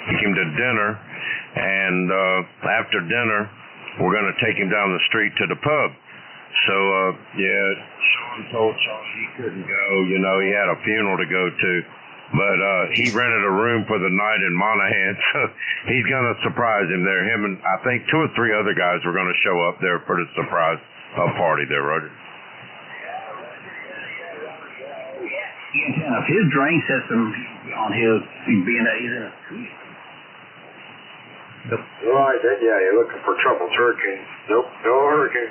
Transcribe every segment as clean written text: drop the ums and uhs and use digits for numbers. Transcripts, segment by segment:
Take him to dinner, and after dinner, we're going to take him down the street to the pub. So, Sean told Sean he couldn't go. You know, he had a funeral to go to. But he rented a room for the night in Monaghan, so he's going to surprise him there. Him and I think 2 or 3 other guys were going to show up there for the surprise party there, Roger. If his drain system on his B&A's Nope. Right, then, yeah, you're looking for trouble. It's hurricane. Nope, no hurricane.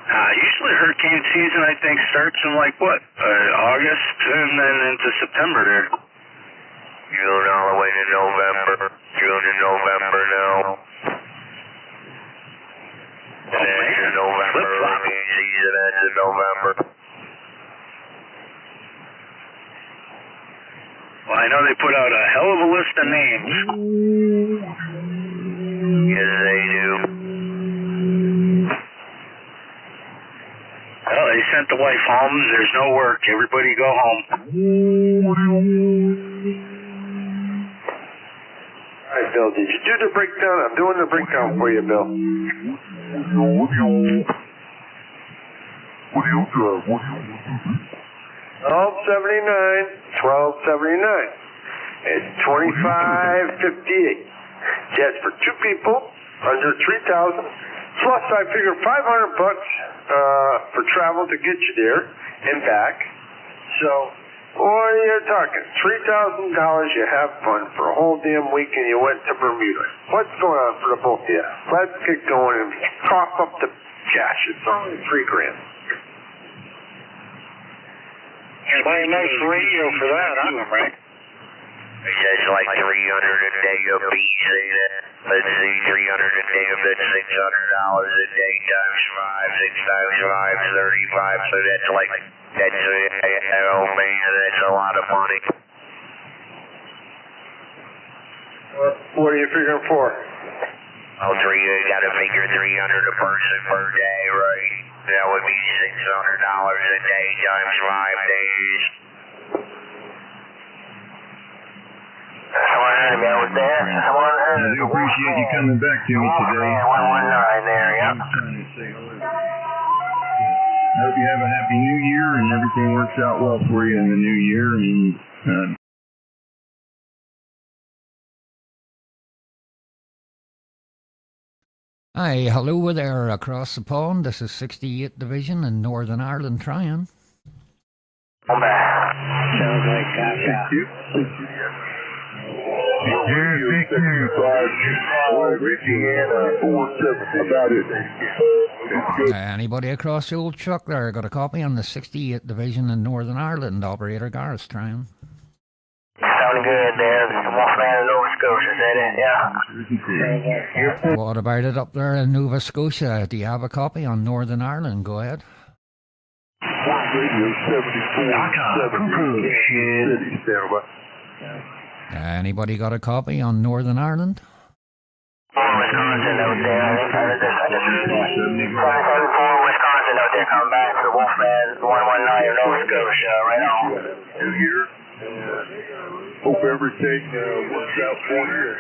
Usually hurricane season, I think, starts in like what? August and then into September there. June all the way to November. June and November now. And then in November, hurricane season ends in November. Well, I know they put out a hell of a list of names. Yes, they do. Well, they sent the wife home. There's no work. Everybody go home. All right, Bill, did you do the breakdown? I'm doing the breakdown for you, Bill. 1279, 1279. It's 2558. That's for 2 people, under 3,000. Plus, I figure $500 for travel to get you there and back. So, what are you talking? $3,000 you have fun for a whole damn week and you went to Bermuda. What's going on for the both of you? Let's get going and cough up the cash. It's only $3,000. Buy a nice radio for that, huh? Right? It's like 300 a day of fees. Let's see, 300 a day of that, $600 a day times 5, 6 times 5 is 35. So that's like, oh man, that's a lot of money. What are you figuring for? Oh, you gotta figure 300 a person per day, right? That would be $600 a day times 5 days. I do appreciate you coming back to me today. 119 there, yep. I hope you have a happy new year and everything works out well for you in the new year. And Hi, hello there across the pond. This is 68th Division in Northern Ireland trying. Come back. Sounds like copy. Anybody across the old truck there got a copy on the 68th Division in Northern Ireland? Operator Gareth trying. Sounding good there. The Wolfman of Nova Scotia, is that it? Yeah. What about it up there in Nova Scotia? Do you have a copy on Northern Ireland? Go ahead. Anybody got a copy on Northern Ireland? Wisconsin out there. I just 774 Wisconsin out there coming back for Wolfman 119 Nova Scotia right on. New Year. Hope everything works out for you.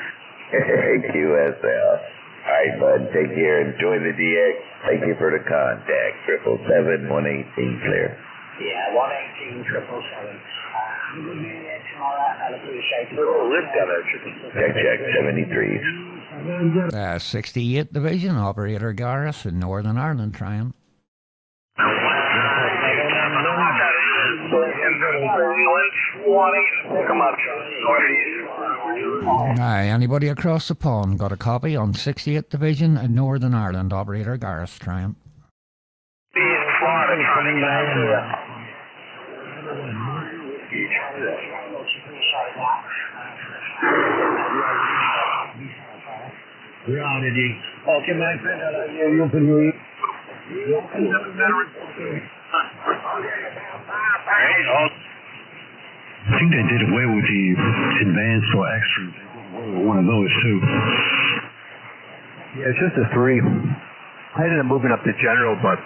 QSL. All right, bud. Take care. Enjoy the DX. Thank you for the contact. 777 118 clear. Yeah, 118 777. I'll appreciate it. Check 73s. 68th Division, Operator Gareth in Northern Ireland trying. Anybody across the pond got a copy on 68th Division in Northern Ireland? Operator Gareth trying. Okay, my friend, you open your... I think they did away with the advanced or extra. One of those too. Yeah, it's just a 3. I ended up moving up to general, but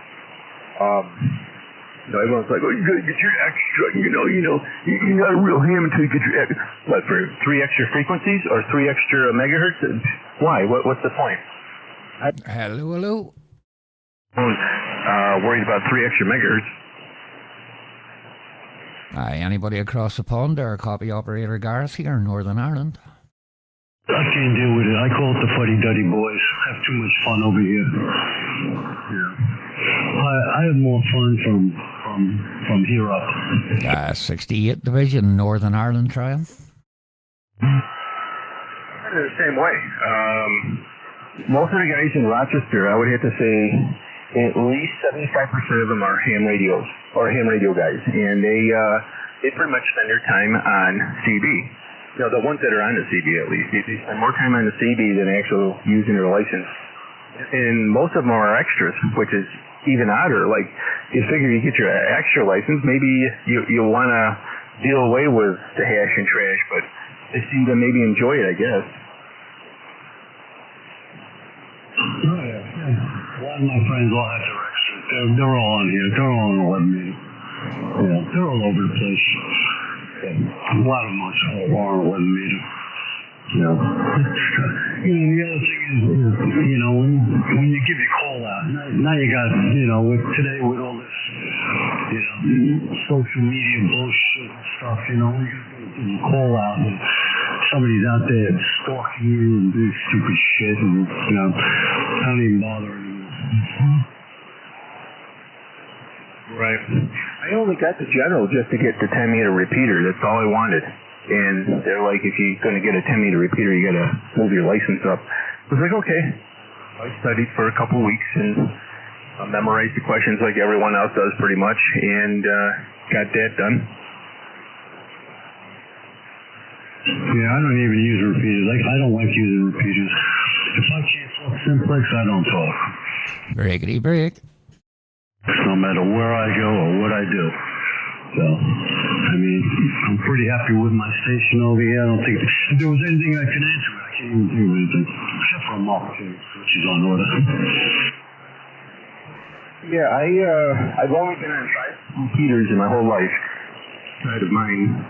everyone's like, oh, you gotta get your extra, you're not a real ham until you get your extra. What, for 3 extra frequencies or 3 extra megahertz? Why? What's the point? Hello. Worried about 3 extra megahertz. Aye, anybody across the pond there? Copy operator Gareth here in Northern Ireland. I can't deal with it. I call it the fuddy-duddy boys. Have too much fun over here. Yeah. I have more fun from here up. 68th Division, Northern Ireland trial. The same way. Most of the guys in Rochester, I would have to say, at least 75% of them are ham radios, or ham radio guys, and they pretty much spend their time on CB. The ones that are on the CB at least, they spend more time on the CB than actually using their license. And most of them are extras, which is even odder. Like, you figure you get your extra license, maybe you want to deal away with the hash and trash, but they seem to maybe enjoy it, I guess. Oh, yeah. A lot of my friends all have their extras. They're all on here. They're all on 11 meter. Yeah, they're all over the place. Yeah. A lot of them are on 11 meter. Yeah. The other thing is, when you give your call out, now you got, with today with all this, social media bullshit and stuff, you give your call out and somebody's out there stalking you and doing stupid shit and, I don't even bother anymore. Right. I only got the general just to get the 10 meter repeater. That's all I wanted. And they're like, if you're going to get a 10 meter repeater, you got to move your license up. I was like, okay. I studied for a couple weeks and memorized the questions like everyone else does pretty much, and got that done. Yeah, I don't even use repeaters. I don't like using repeaters. If I can't talk simplex, I don't talk. Breakity break. No matter where I go or what I do. So, I'm pretty happy with my station over here. I don't think if there was anything I could answer, I can't even think of anything. Except for a market, which is on order. Yeah, I've only been on 5 repeaters in my whole life. Side of mine.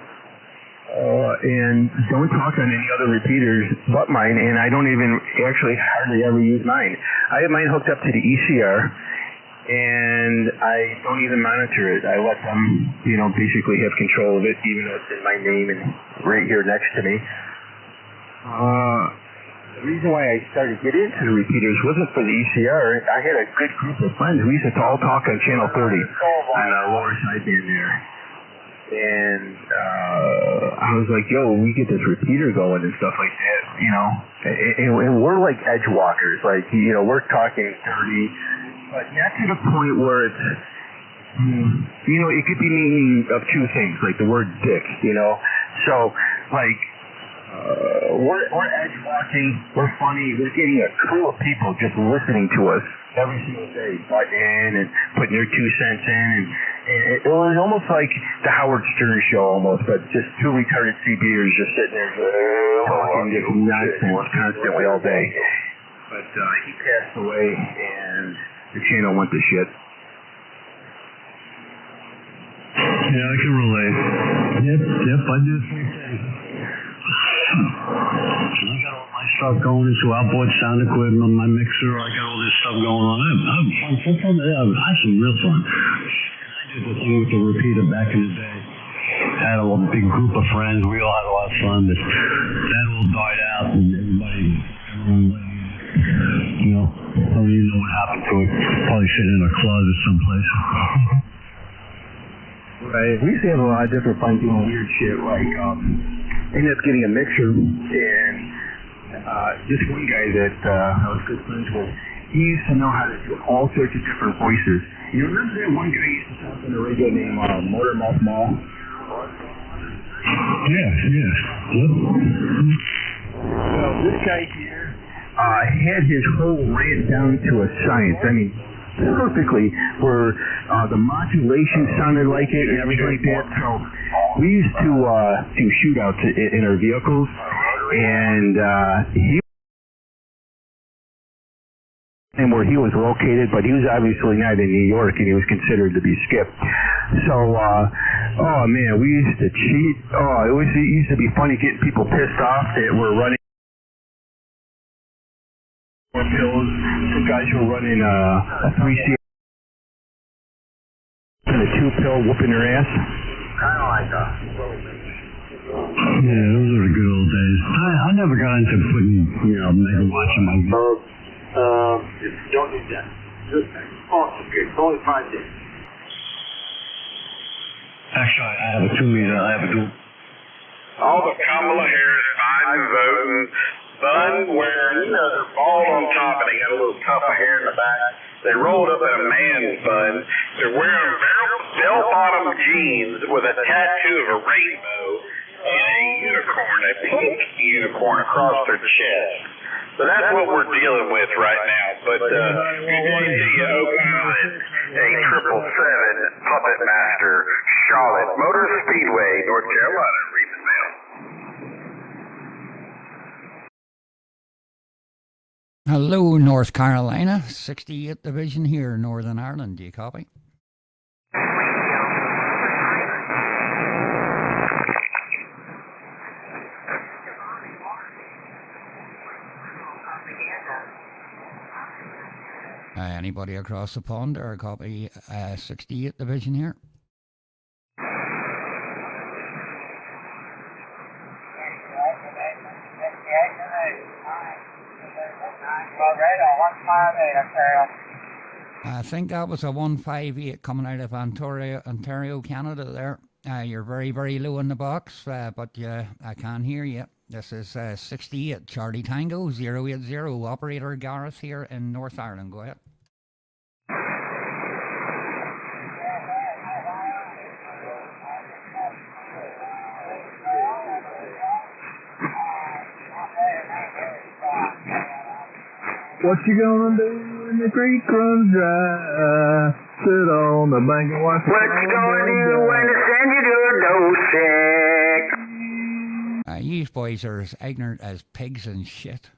And don't talk on any other repeaters but mine, and I don't even actually hardly ever use mine. I have mine hooked up to the ECR, and I don't even monitor it. I let them, basically have control of it, even though it's in my name and right here next to me. The reason why I started to get into the repeaters wasn't for the ECR. I had a good group of friends. We used to all talk on Channel 30 on the lower sideband there. And I was like, yo, we get this repeater going and stuff like that, and we're like edge walkers, like, we're talking 30, but not to the point where it's, it could be meaning of 2 things, like the word dick, so, like, we're edge walking, we're funny, we're getting a crew of people just listening to us every single day, butting in and putting their 2 cents in, and it was almost like the Howard Stern show almost, but just 2 retarded CBers just sitting there talking just nonsense constantly all day. But he passed away, and the channel went to shit. Yeah, I can relate. Yep, I do the same thing. I got all my stuff going into outboard sound equipment, my mixer, I got all this stuff going on. I'm fun. Sometimes I have some real fun. I did the thing with the repeater back in the day. I had a big group of friends, we all had a lot of fun, but that all died out and everyone, I don't even know what happened to it. Probably sitting in a closet someplace. Right. We used to have a lot of different fun doing weird shit, like, ended up getting a mixer, and this one guy that I was good friends with, he used to know how to do all sorts of different voices. You remember that one guy used to talk on the radio named Motor Mouth Mall? Yeah. Yep. So this guy here had his whole rant down to a science. Perfectly, where the modulation sounded like it and everything like that. So we used to do shootouts in our vehicles, and he and where he was located, but he was obviously not in New York, and he was considered to be Skip. So, oh man, we used to cheat. Oh, it used to be funny getting people pissed off that were running pills. Some guys were running a 3C and a 2-pill, whooping their ass. Kind of like a little bit. Yeah, those are the good old days. I never got into putting, megawatts in my Don't need that. Oh, okay. It's only 5 days. Actually, I have a 2-meter. I have a dual. All the Kamala Harris Biden voting, bun wearing, they're bald on top and they got a little tuft of hair in the back. They rolled up in a man's bun. They're wearing bell-bottom jeans with a tattoo of a rainbow and a unicorn, a pink unicorn across their chest. So that's what we're dealing with right now. But good day to you, O'Connell, a 777 Puppet Master, Charlotte Motor Speedway, North Carolina. Read the mail. Hello, North Carolina, 68th Division here, Northern Ireland. Do you copy? Anybody across the pond or copy 68th Division here? I think that was a 158 coming out of Ontario, Canada there. You're very, very low in the box, but I can hear you. This is 68 Charlie Tango 080, operator Gareth here in North Ireland. Go ahead. What you gonna do when the creek runs dry? Sit on the bank and watch. What you gonna do when they send you to a dose sick? You boys are as ignorant as pigs and shit.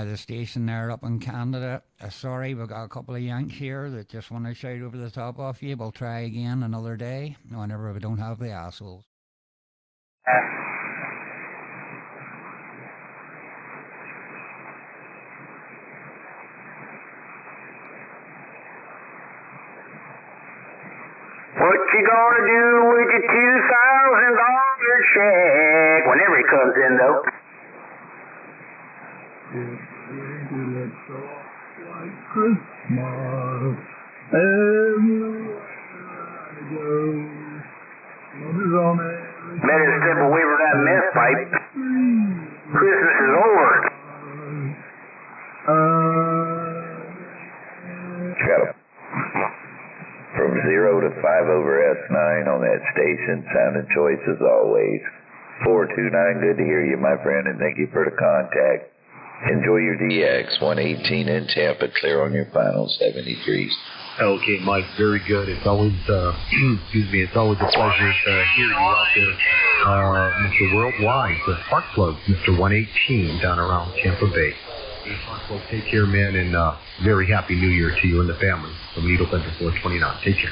The station there up in Canada. Sorry, we've got a couple of Yanks here that just want to shout over the top off you. We'll try again another day whenever we don't have the assholes. What you gonna do with your $2,000 check whenever it comes in, though? Christmas, Better step away from that mess pipe. Christmas is over. Got him. From 0 to 5 over S9 on that station. Sounding choice as always. 429, good to hear you, my friend, and thank you for the contact. Enjoy your DX. 118 in Tampa, clear on your final 73s. Okay, Mike, very good. It's always, it's always a pleasure to hear you out there, Mr. Worldwide, the Spark Plug, Mr. 118 down around Tampa Bay. Spark Plug, take care, man, and very happy New Year to you and the family from Needle Center 429. Take care.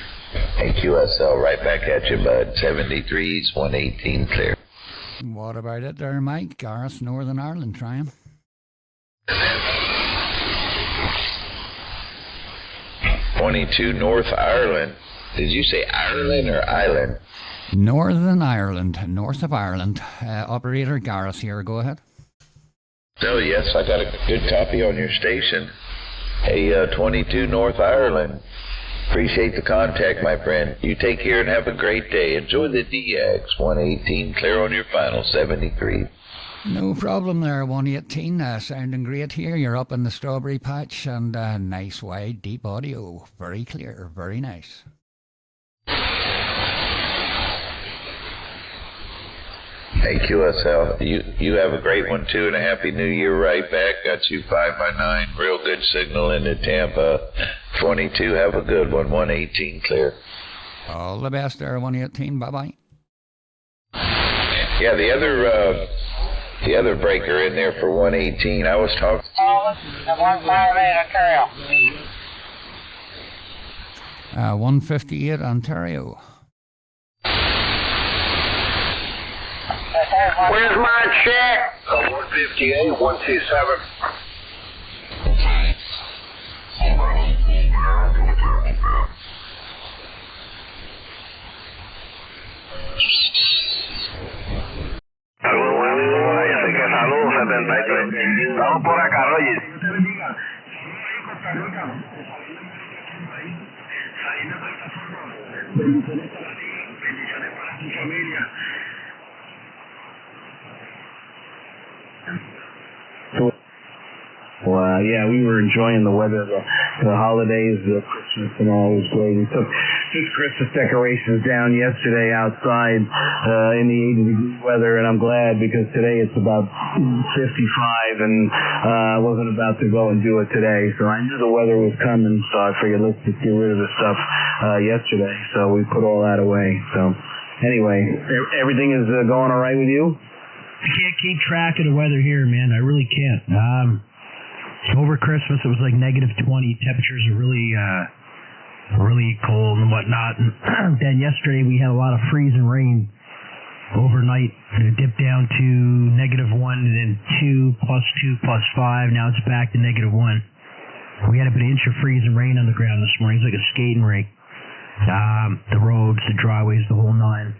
AQSL, right back at you, bud. 73s, 118 clear. What about it there, Mike? Gareth, Northern Ireland, trying. 22 North Ireland. Did you say Ireland or Island? Northern Ireland, north of Ireland. Operator Gareth here, go ahead. Oh, yes, I got a good copy on your station. Hey, 22 North Ireland. Appreciate the contact, my friend. You take care and have a great day. Enjoy the DX. 118, clear on your final 73. No problem there, 118. Sounding great here. You're up in the strawberry patch and nice wide, deep audio. Very clear, very nice. Hey, QSL, you have a great one, too, and a happy New Year right back. Got you 5x9, real good signal into Tampa. 22, have a good one, 118 clear. All the best there, 118, bye-bye. Yeah, the other the other breaker in there for 118. I was talking. 158 Ontario. 158 Ontario. Where's my check? 158, 127. Saludos 73. Estamos por acá, Roger. Well, yeah, we were enjoying the weather, the holidays, the Christmas and all was great. We took Christmas decorations down yesterday outside in the 80-degree weather, and I'm glad because today it's about 55, and I wasn't about to go and do it today, so I knew the weather was coming, so I figured let's just get rid of the stuff yesterday, so we put all that away. So anyway, everything is going all right with you? I can't keep track of the weather here, man. I really can't. Over Christmas, it was like -20. Temperatures are really cold and whatnot. And then yesterday, we had a lot of freezing rain overnight. It dipped down to -1 and then 2, +2, +5. Now it's back to -1. We had about an inch of freezing rain on the ground this morning. It's like a skating rink. The roads, the driveways, the whole nine.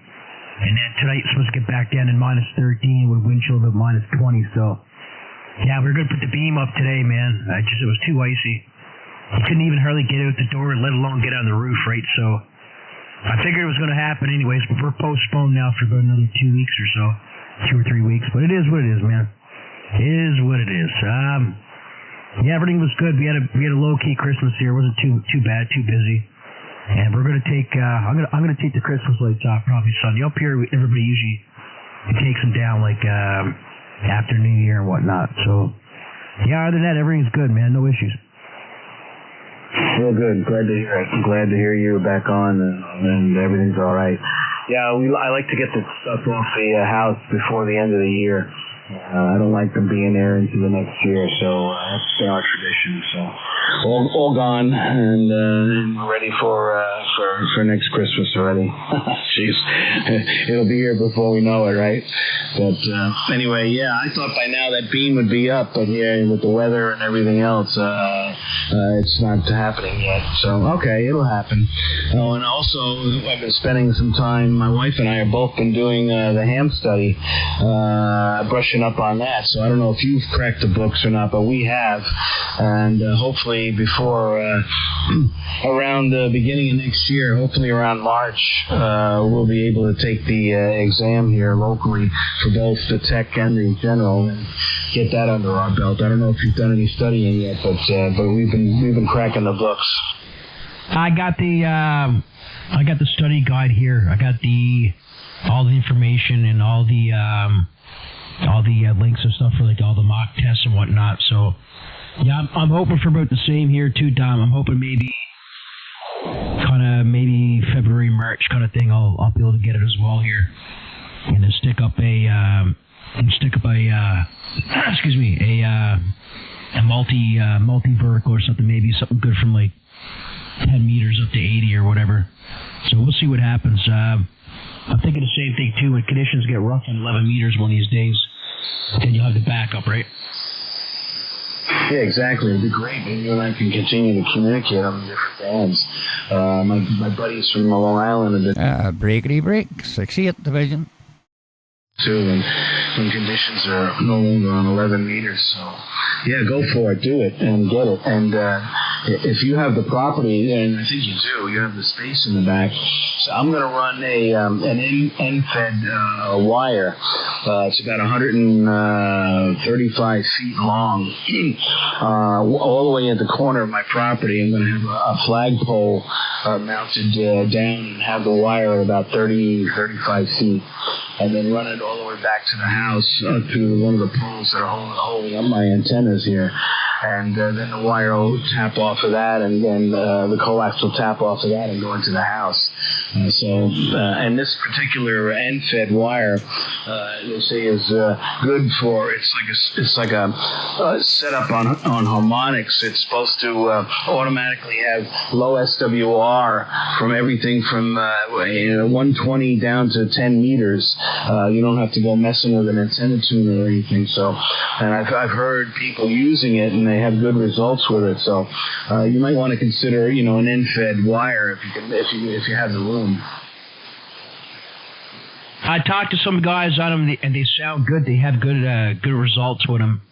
And then tonight, it's supposed to get back down in -13 with wind chill of -20. So. Yeah, we were going to put the beam up today, man. It was too icy. You couldn't even hardly get out the door, let alone get on the roof, right? So I figured it was going to happen anyways, but we're postponed now for about another 2 weeks or so, 2 or 3 weeks. But it is what it is, man. It is what it is. Yeah, everything was good. We had a low key Christmas here. It wasn't too bad, too busy. And we're going to take. I'm going to take the Christmas lights off probably Sunday. Up here, everybody usually takes them down like. After New Year and whatnot. So, yeah, other than that, everything's good, man. No issues. Real good. Glad to hear it. I'm glad to hear you're back on and everything's all right. Yeah, I like to get the stuff off the house before the end of the year. I don't like them being there into the next year, so that's been our tradition. So all gone, and we're ready for next Christmas already. Jeez, it'll be here before we know it, right? But anyway, yeah, I thought by now that beam would be up, but yeah, with the weather and everything else, it's not happening yet. So okay, it'll happen. Oh, and also I've been spending some time. My wife and I have both been doing the ham study, brushing up on that. So I don't know if you've cracked the books or not, but we have, and hopefully before around the beginning of next year, hopefully around March, we'll be able to take the exam here locally for both the tech and the general and get that under our belt. I don't know if you've done any studying yet, but we've been cracking the books. I got the study guide here. I got all the information and all the links and stuff for like all the mock tests and whatnot. So yeah, I'm hoping for about the same here too, Dom. I'm hoping maybe February, March kind of thing. I'll be able to get it as well here, and then stick up a multi-vertical or something, maybe something good from like 10 meters up to 80 or whatever. So we'll see what happens. I'm thinking the same thing too. When conditions get rough on 11 meters one of these days, then you'll have the backup, right? Yeah, exactly. It'd be great. Maybe you and I can continue to communicate on the different bands. My buddies from Long Island have been breakity break, 68th Division. Too, and when conditions are no longer on 11 meters. So, yeah, go for it. Do it and get it. And if you have the property, and I think you do, you have the space in the back. So I'm going to run an end-fed wire. It's about 135 feet long, all the way at the corner of my property. I'm going to have a flagpole mounted down and have the wire at about 35 feet, and then run it all the way back to the house, to one of the poles that are holding up my antennas here. and then the wire will tap off of that, and then the coax will tap off of that and go into the house. And this particular end-fed wire, they say, is good for. It's like a setup on harmonics. It's supposed to automatically have low SWR from everything from 120 down to 10 meters. You don't have to go messing with an antenna tuner or anything. So, and I've heard people using it and they have good results with it. So, you might want to consider, an end-fed wire if you have the room. I talked to some guys on them, and they sound good. They have good results with them.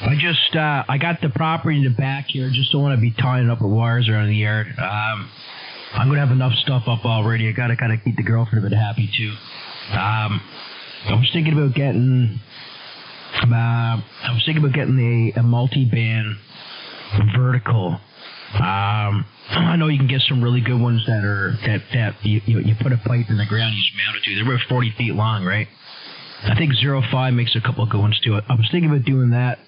I got the property in the back here. Just don't want to be tying up with wires around the yard. I'm gonna have enough stuff up already. I gotta kind of keep the girlfriend a bit happy too. I was thinking about getting. A multi-band vertical. I know you can get some really good ones that you put a pipe in the ground, you just mount it to. They're about 40 feet long, right? I think 05 makes a couple of good ones too. I was thinking about doing that.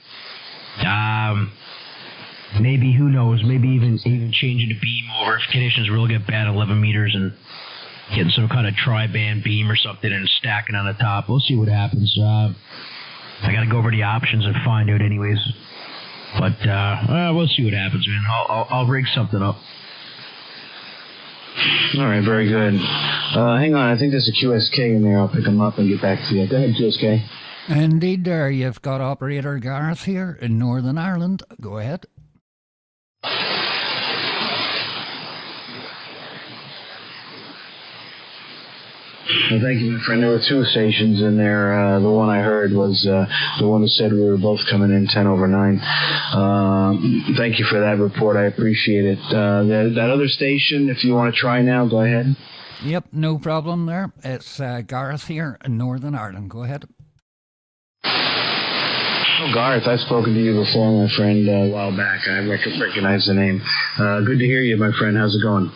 Maybe, who knows, maybe even changing the beam over if conditions really get bad, 11 meters, and getting some kind of tri-band beam or something and stacking on the top. We'll see what happens. I got to go over the options and find out anyways. But we'll see what happens, man. I'll rig something up. All right, very good. Hang on, I think there's a QSK in there. I'll pick them up and get back to you. Go ahead, QSK. Indeed, there. You've got operator Gareth here in Northern Ireland. Go ahead. Well, thank you, my friend. There were two stations in there. The one I heard was the one that said we were both coming in 10 over 9. Thank you for that report. I appreciate it. That other station, if you want to try now, go ahead. Yep, no problem there. It's Gareth here in Northern Ireland. Go ahead. Oh, Gareth, I've spoken to you before, my friend, a while back. I recognize the name. Good to hear you, my friend. How's it going?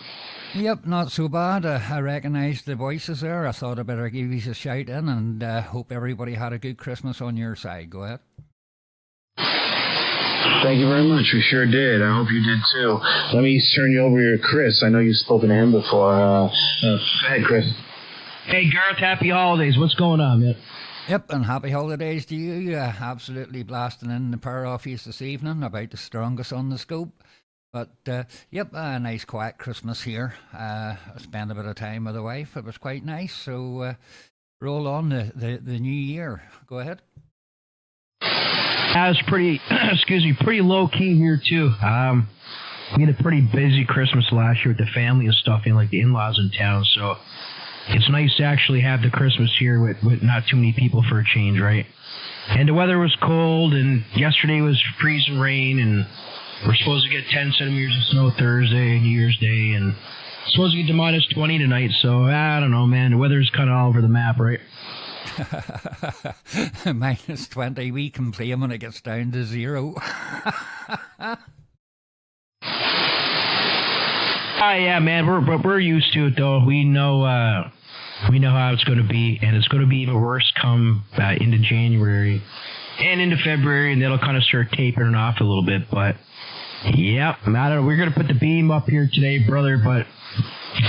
Yep, not so bad. I recognised the voices there. I thought I'd better give you a shout in and hope everybody had a good Christmas on your side. Go ahead. Thank you very much. We sure did. I hope you did too. Let me turn you over here to Chris. I know you've spoken to him before. Go ahead, Chris. Hey, Gareth, happy holidays. What's going on, man? Yep, and happy holidays to you. Absolutely blasting in the power office this evening, about the strongest on the scope. But, yep, a nice quiet Christmas here. I spent a bit of time with the wife. It was quite nice. So, roll on the new year. Go ahead. That was pretty, pretty low-key here, too. We had a pretty busy Christmas last year with the family and stuff, and like the in-laws in town. So, it's nice to actually have the Christmas here with not too many people for a change, right? And the weather was cold, and yesterday was freezing rain, and we're supposed to get 10 centimeters of snow Thursday, New Year's Day, and supposed to get to minus 20 tonight. So, I don't know, man. The weather's kind of all over the map, right? Minus 20. We complain when it gets down to 0. Yeah, man. We're used to it, though. We know how it's going to be, and it's going to be even worse come into January and into February, and that'll kind of start tapering off a little bit, but yep, I don't know. We're going to put the beam up here today, brother, but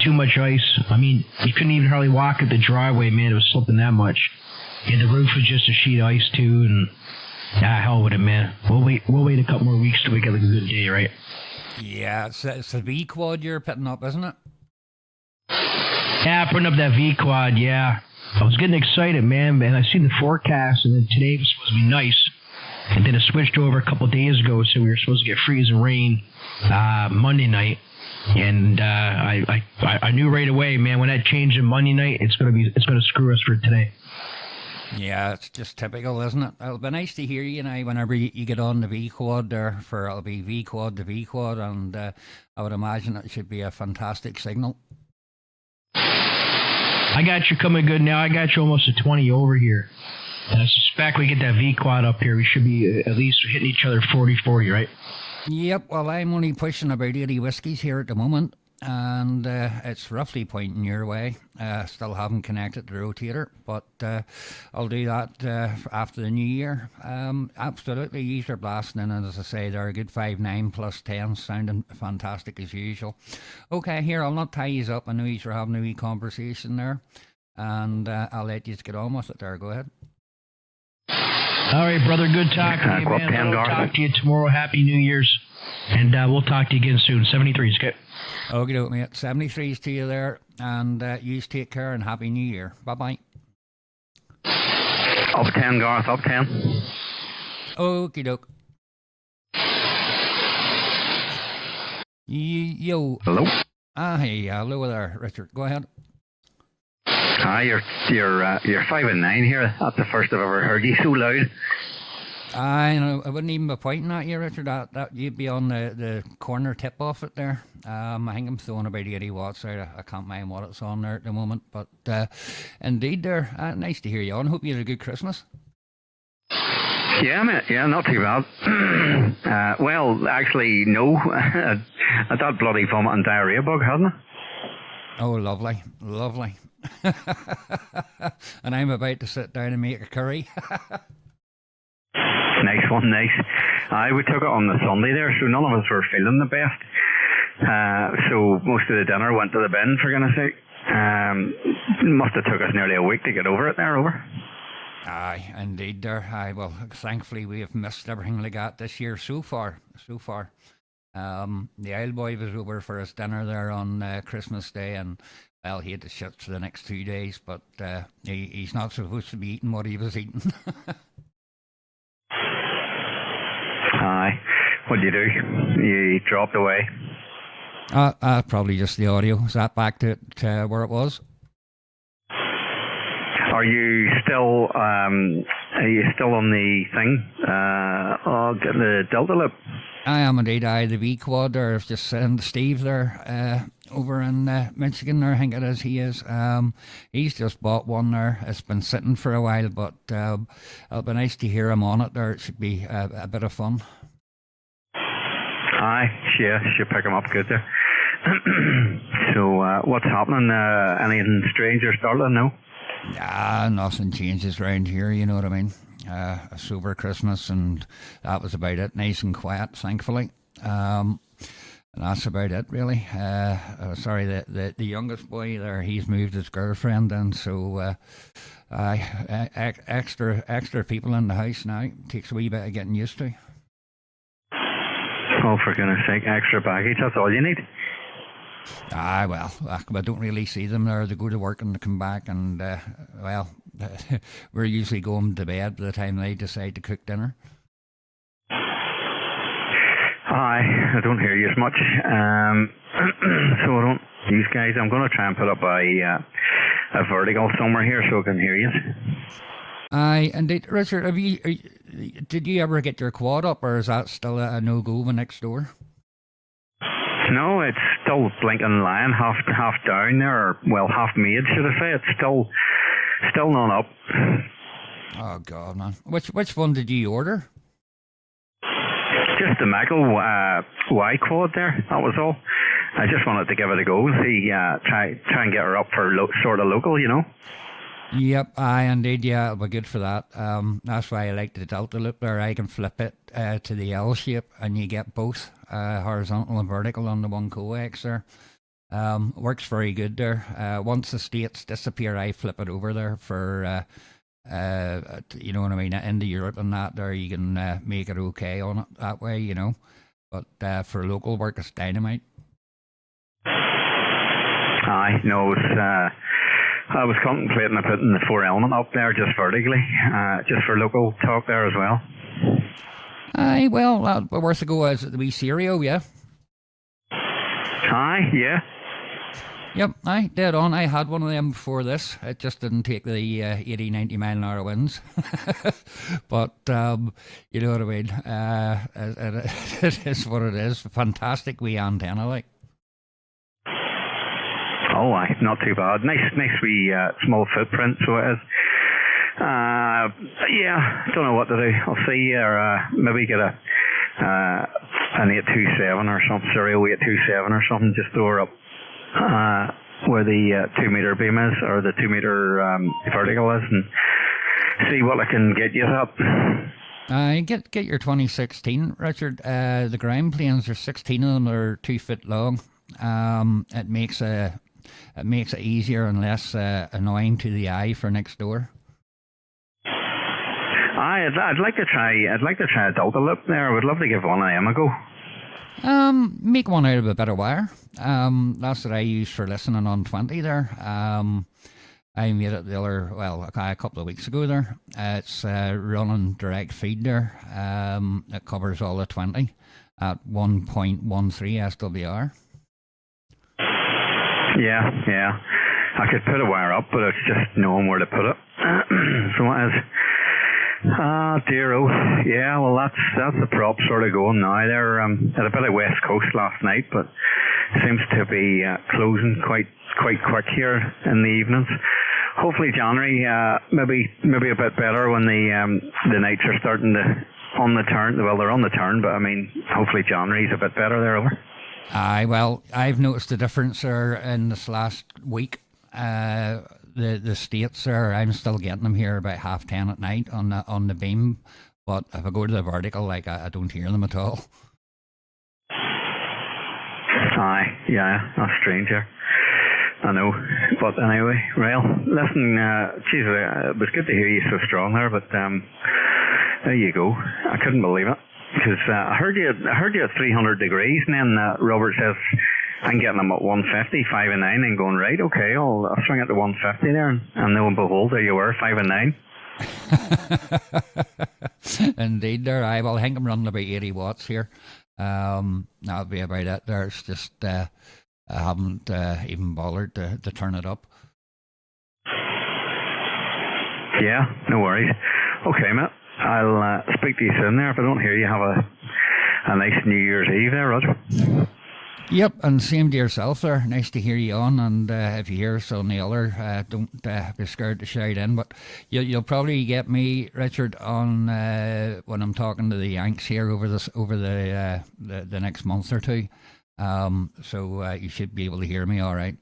too much ice. I mean, you couldn't even hardly walk up the driveway, man. It was slipping that much. And the roof was just a sheet of ice, too, and hell with it, man. We'll wait a couple more weeks till we get like a good day, right? Yeah, it's a V-quad you're putting up, isn't it? Yeah, putting up that V-quad, yeah. I was getting excited, man, and I seen the forecast, and then today was supposed to be nice. And then it switched over a couple of days ago, so we were supposed to get freezing rain Monday night. And I knew right away, man, when that changed in Monday night, it's gonna screw us for today. Yeah, it's just typical, isn't it? It'll be nice to hear you now whenever you get on the V-quad there, it'll be V-quad to V-quad, and I would imagine it should be a fantastic signal. I got you coming good now. I got you almost a 20 over here. And I suspect we get that V-quad up here, we should be at least hitting each other 40-40, right? Yep, well, I'm only pushing about 80 whiskies here at the moment. and it's roughly pointing your way. Still haven't connected the rotator, but I'll do that after the new year. Absolutely, these are blasting in, and as I say, they're a good 5.9 plus 10, sounding fantastic as usual. Okay, here, I'll not tie you up. I know you're having a wee conversation there, and I'll let you get on with it there. Go ahead. All right, brother. Good talking to you, man. I'll talk to you tomorrow. Happy New Year's. And we'll talk to you again soon. 73s, okay? Okay, doke, mate. 73s to you there. And you take care and Happy New Year. Bye-bye. Up 10, Garth. Up 10. Okie doke. Yo. Hello? Hey, hello there, Richard. Go ahead. Hi, you're 5-9 here. That's the first I've ever heard you so loud. I wouldn't even be pointing at you, Richard. That you'd be on the corner tip off it there. I think I'm throwing about 80 watts out. I can't mind what it's on there at the moment. But indeed, there, nice to hear you on. Hope you had a good Christmas. Yeah, mate. Yeah, not too bad. Well, actually, no. I that bloody vomit and diarrhea bug, hasn't it? Oh, lovely, lovely. And I'm about to sit down and make a curry. Nice one, nice. We took it on the Sunday there, so none of us were feeling the best. So most of the dinner went to the bin, for goodness sake. It must have took us nearly a week to get over it there, over. Aye, indeed there. Aye, well, thankfully we have missed everything like that this year so far. The old boy was over for his dinner there on Christmas Day, and well, he had to shit for the next 2 days, but he's not supposed to be eating what he was eating. Aye, what'd you do? You dropped away? Probably just the audio. Is that back to where it was? Are you still on the thing? Getting the Delta Loop? I am indeed. The V-Quad there. I've just sent Steve there over in Michigan there, I think it is he is. He's just bought one there. It's been sitting for a while, but it'll be nice to hear him on it there. It should be a bit of fun. Aye, yeah, should pick him up good there. So what's happening? Anything strange or startling? No? Nothing changes around here, you know what I mean. A sober Christmas, and that was about it. Nice and quiet, thankfully. And that's about it, really. Sorry, the youngest boy there, he's moved his girlfriend in, so extra people in the house now. Takes a wee bit of getting used to. Oh, for goodness sake, extra baggage, that's all you need. Well, I don't really see them there. They go to work and they come back, and well, we're usually going to bed by the time they decide to cook dinner. Aye, I don't hear you as much. So I don't. These guys, I'm going to try and put up a vertical somewhere here so I can hear you. Aye, indeed. Richard, did you ever get your quad up, or is that still a no-go next door? No, it's still blinking lying, half down there, or well, half made, should I say. It's still not up. Oh God, man! Which one did you order? Just the Mako Y quad there. That was all. I just wanted to give it a go and see, try and get her up for sort of local, you know. Yep, indeed, yeah, it'll be good for that. That's why I like the Delta Loop there. I can flip it to the L shape, and you get both horizontal and vertical on the one coax there. Works very good there. Once the states disappear, I flip it over there for, you know what I mean, into Europe and that there, you can make it okay on it that way, you know. But for local work, it's dynamite. Aye, no, I was contemplating putting the 4-element up there just vertically, just for local talk there as well. Aye, well, that'd be worth a go as the wee Serio, yeah? Aye, yeah. Yep, aye, dead on. I had one of them before this. It just didn't take the 80, 90 mile an hour winds. But, you know what I mean. It is what it is. Fantastic wee antenna, like. Oh, aye, not too bad. Nice wee small footprint, so it is. Yeah, don't know what to do. I'll see, or maybe get an 827 or something, Serial 827 or something, just throw her up where the 2 meter beam is, or the 2 meter vertical is, and see what I can get you up. Get your 2016, Richard. The ground planes are 16 of them are 2 foot long. It makes it easier and less annoying to the eye for next door. I'd like to try a Delta loop there. I would love to give one of them a go. Make one out of a bit of wire. That's what I use for listening on 20 there. I made it a couple of weeks ago there. It's running direct feed there. It covers all the 20 at 1.13 SWR. Yeah. I could put a wire up, but it's just knowing where to put it. So what is? Dear, oh, yeah, well that's the prop sort of going now. They're at a bit of West Coast last night, but seems to be closing quite quick here in the evenings. Hopefully January, maybe a bit better when the nights are starting to on the turn. Well, they're on the turn, but I mean, hopefully January's a bit better there, over. Well, I've noticed the difference there in this last week. The States there, I'm still getting them here about 10:30 at night on the beam, but if I go to the vertical, I don't hear them at all. Yeah, that's strange here. I know, but anyway, well, listen, it was good to hear you so strong there, but there you go. I couldn't believe it, because I heard you at 300 degrees, and then Robert says, I'm getting them at 150, 5 and 9, and going, right, okay, I'll swing it to 150 there, and lo and behold, there you were, 5 and 9. Indeed, there. I think I'm running about 80 watts here. That'll be about it there. It's just I haven't even bothered to turn it up. Yeah, no worries. Okay, mate. I'll speak to you soon there. If I don't hear you, have a nice New Year's Eve there, Roger. Yep, and same to yourself there. Nice to hear you on, and if you hear us on the other, don't be scared to shout in. But you'll probably get me, Richard, on when I'm talking to the Yanks here over the next month or two. So you should be able to hear me all right.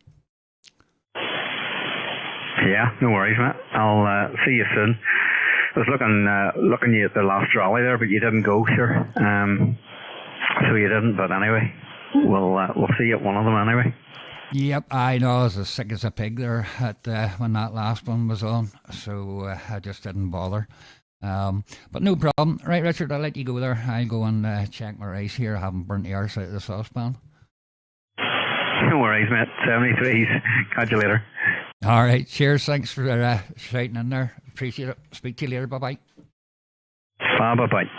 Yeah, no worries, mate. I'll see you soon. I was looking you at the last rally there, but you didn't go, sure. So you didn't, but anyway. We'll see you at one of them anyway. Yep, I know. I was as sick as a pig there when that last one was on, so I just didn't bother. But no problem. Right, Richard, I'll let you go there. I'll go and check my rice here. I haven't burnt the arse out of the saucepan. No worries, mate. 73s. Catch you later. All right, cheers. Thanks for shouting in there. Appreciate it. Speak to you later. Bye-bye. Bye-bye.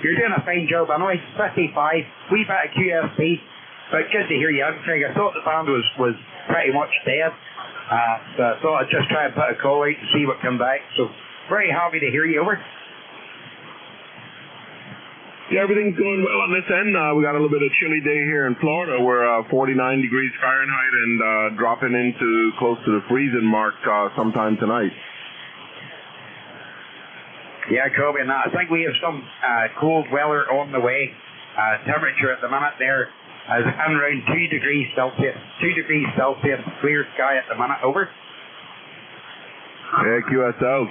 You're doing a fine job anyway. 55, wee bit of QSP, but good to hear you out. I thought the band was pretty much dead, so I thought I'd just try and put a call out to see what come back. So very happy to hear you, over. Yeah, everything's going well on this end. We got a little bit of chilly day here in Florida. We're 49 degrees Fahrenheit and dropping into close to the freezing mark sometime tonight. Yeah, Kobe, and I think we have some cold weather on the way. Temperature at the minute there is around 2 degrees Celsius. 2 degrees Celsius, clear sky at the minute, over. Yeah, QSL,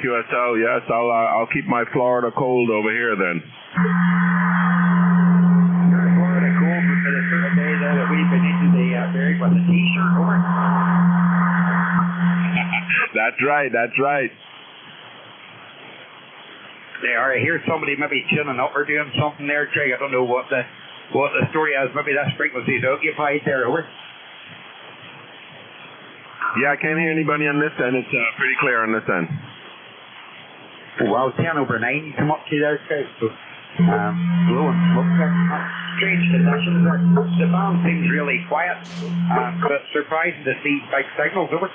yes. I'll keep my Florida cold over here then. Your Florida cold for the sort of day there that we've been into the barrack with a t-shirt, over. That's right. They are. I hear somebody maybe tuning up or doing something there, Craig. I don't know what the story is. Maybe this frequency's occupied there, over. Yeah, I can't hear anybody on this end. It's pretty clear on this end. Well, 10 over 9 come up to there, Craig. So, low and smoke there. Strange conditions there. The band seems really quiet, but surprising to see big signals, over.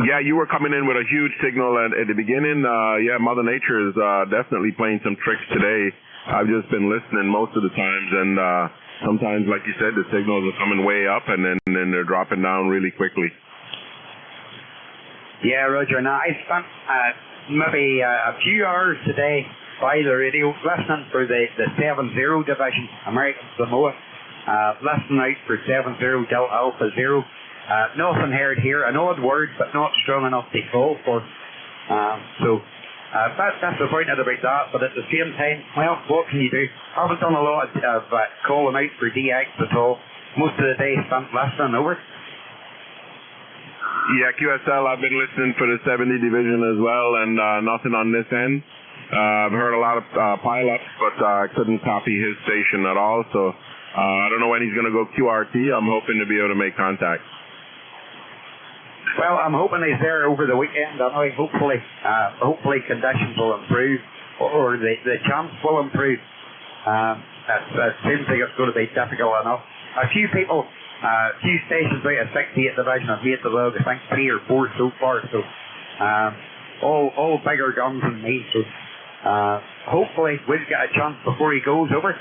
Yeah, you were coming in with a huge signal at the beginning. Yeah, Mother Nature is definitely playing some tricks today. I've just been listening most of the times, and sometimes, like you said, the signals are coming way up, and then they're dropping down really quickly. Yeah, Roger. Now, I spent maybe a few hours today by the radio, listening for the 7-0 division, American Samoa. Listening out for 7-0 Delta Alpha 0. Nothing heard here, an odd word, but not strong enough to call for. That's disappointed about that, but at the same time, well, what can you do? I haven't done a lot of calling out for DX at all. Most of the day spent listening over. Yeah, QSL, I've been listening for the 70 division as well, and nothing on this end. I've heard a lot of pileups, but I couldn't copy his station at all, so I don't know when he's going to go QRT. I'm hoping to be able to make contact. Well, I'm hoping he's there over the weekend. I know hopefully conditions will improve, or the chance will improve. It seems like it's going to be difficult enough. A few people, a few stations out of 68 division have made the log. I think 3 or 4 so far. So all bigger guns than me. So hopefully we'll get a chance before he goes over.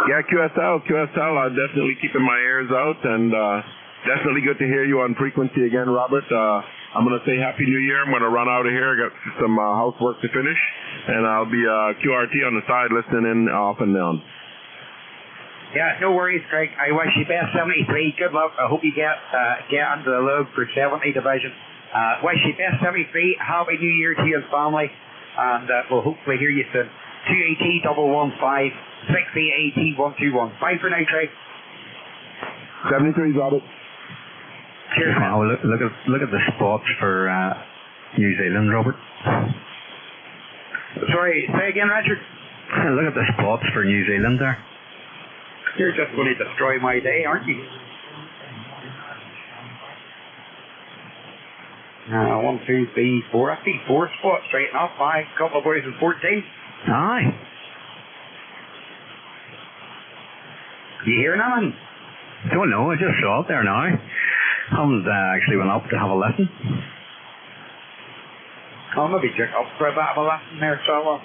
Yeah, QSL, I'm definitely keeping my ears out, and definitely good to hear you on frequency again, Robert. I'm going to say Happy New Year. I'm going to run out of here. I got some housework to finish, and I'll be QRT on the side listening in off and down. Yeah, no worries, Craig. I wish you best 73. Good luck. I hope you get into the lug for 70 division. Wish you best 73. Happy New Year to you and family, and we'll hopefully hear you soon. 2AT 115 6AT 121. Bye for now, Craig. 73, Robert. Cheers. Wow, look at the spots for New Zealand, Robert. Sorry, say again, Richard. Look at the spots for New Zealand there. You're just going to destroy my day, aren't you? 1, 2, 3, 4. I see 4 spots straight enough. A couple of boys in 14. Aye. You hear nothing? Don't know, I just saw it there now. Haven't actually went up to have a listen. I'll maybe check up for a bit of a listen there, so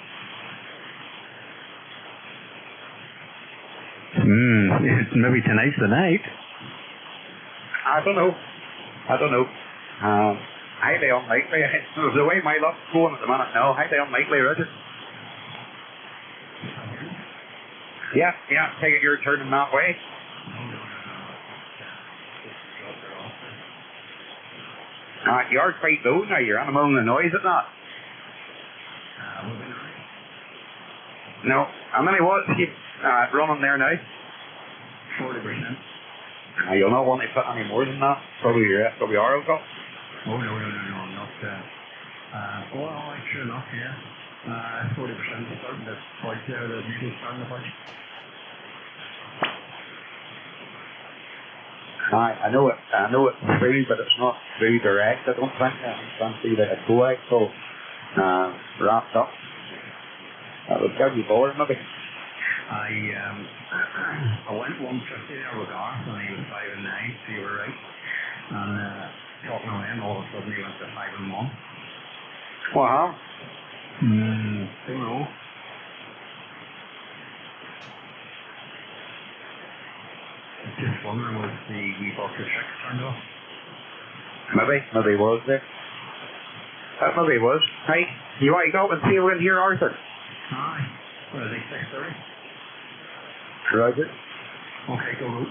maybe tonight's the night. I don't know. Highly unlikely. The way my luck's going at the minute now, highly unlikely, Richard. Yeah, take it you're turning that way. You're quite low now, you're on among the noise at that. No, how many watts you running there now? 40%. You'll not want to put any more than that. Probably your SWR will go. Oh, no, not well, sure enough, yeah. 40% is starting to point there, the needle's starting to point. I know it's through, but it's not through direct, I don't think. I can't see that it's coaxial wrapped up. That would give you bored, maybe. I went 150 there with Garth, and he was 5 and 9, so you were right. And talking away, and all of a sudden he went to 5 and 1. What happened? Don't know. Just wondering, was the wee box of 6 turned off? Maybe it was there. Maybe it was. Hey, you want to go up and see you in here, Arthur? Aye. What is it, 6:30? Roger. Okay, go.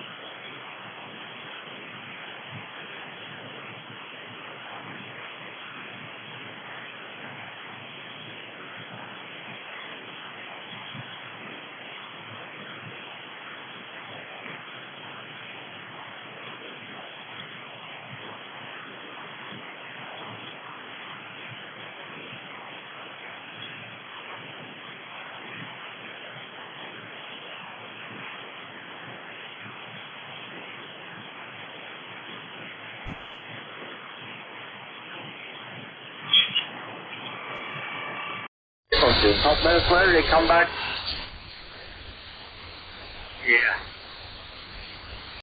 Couple minutes later, they come back